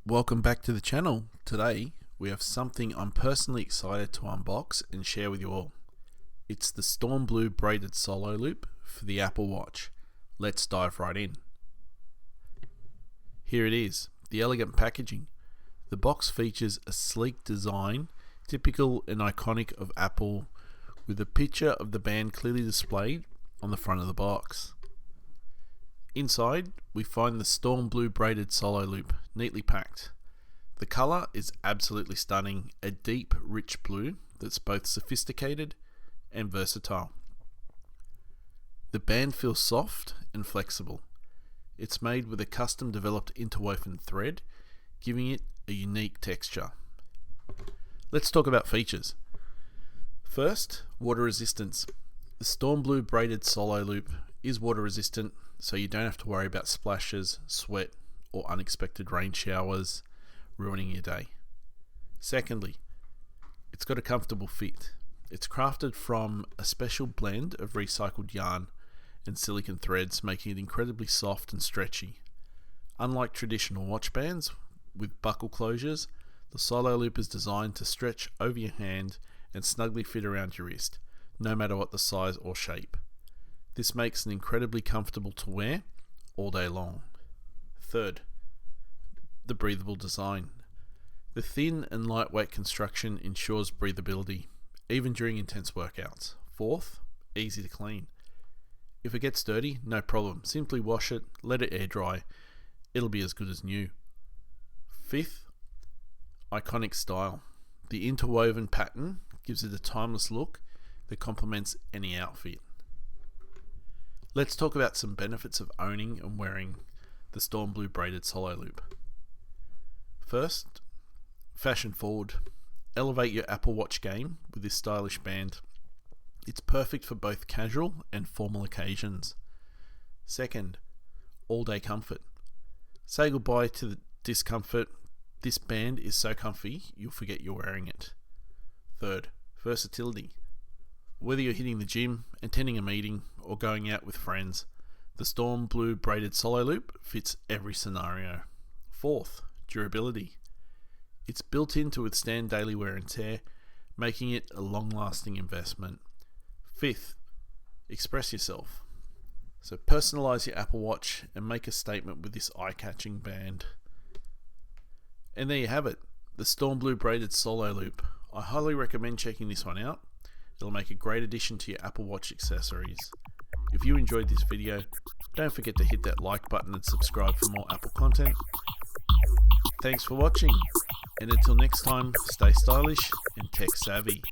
Welcome back to the channel. Today we have something I'm personally excited to unbox and share with you all. It's the Storm Blue braided solo loop for the Apple Watch. Let's dive right in. Here it is, the elegant packaging. The box features a sleek design, typical and iconic of Apple, with a picture of the band clearly displayed on the front of the box. Inside, we find the Storm Blue braided solo loop, neatly packed. The colour is absolutely stunning, a deep, rich blue that's both sophisticated and versatile. The band feels soft and flexible. It's made with a custom developed interwoven thread, giving it a unique texture. Let's talk about features. First, water resistance. The Storm Blue braided solo loop is water resistant, so you don't have to worry about splashes, sweat, or unexpected rain showers ruining your day. Secondly, it's got a comfortable fit. It's crafted from a special blend of recycled yarn and silicone threads, making it incredibly soft and stretchy. Unlike traditional watch bands with buckle closures, the solo loop is designed to stretch over your hand and snugly fit around your wrist, no matter what the size or shape. This makes it incredibly comfortable to wear all day long. Third, the breathable design. The thin and lightweight construction ensures breathability, even during intense workouts. Fourth, easy to clean. If it gets dirty, no problem. Simply wash it, let it air dry. It'll be as good as new. Fifth, iconic style. The interwoven pattern gives it a timeless look that complements any outfit. Let's talk about some benefits of owning and wearing the Storm Blue braided solo loop. First, fashion forward. Elevate your Apple Watch game with this stylish band. It's perfect for both casual and formal occasions. Second, all-day comfort. Say goodbye to the discomfort. This band is so comfy, you'll forget you're wearing it. Third, versatility. Whether you're hitting the gym, attending a meeting, or going out with friends, the Storm Blue braided solo loop fits every scenario. Fourth, durability. It's built in to withstand daily wear and tear, making it a long-lasting investment. Fifth, express yourself. So personalize your Apple Watch and make a statement with this eye-catching band. And there you have it, the Storm Blue braided solo loop. I highly recommend checking this one out. It'll make a great addition to your Apple Watch accessories. If you enjoyed this video, don't forget to hit that like button and subscribe for more Apple content. Thanks for watching, and until next time, stay stylish and tech savvy.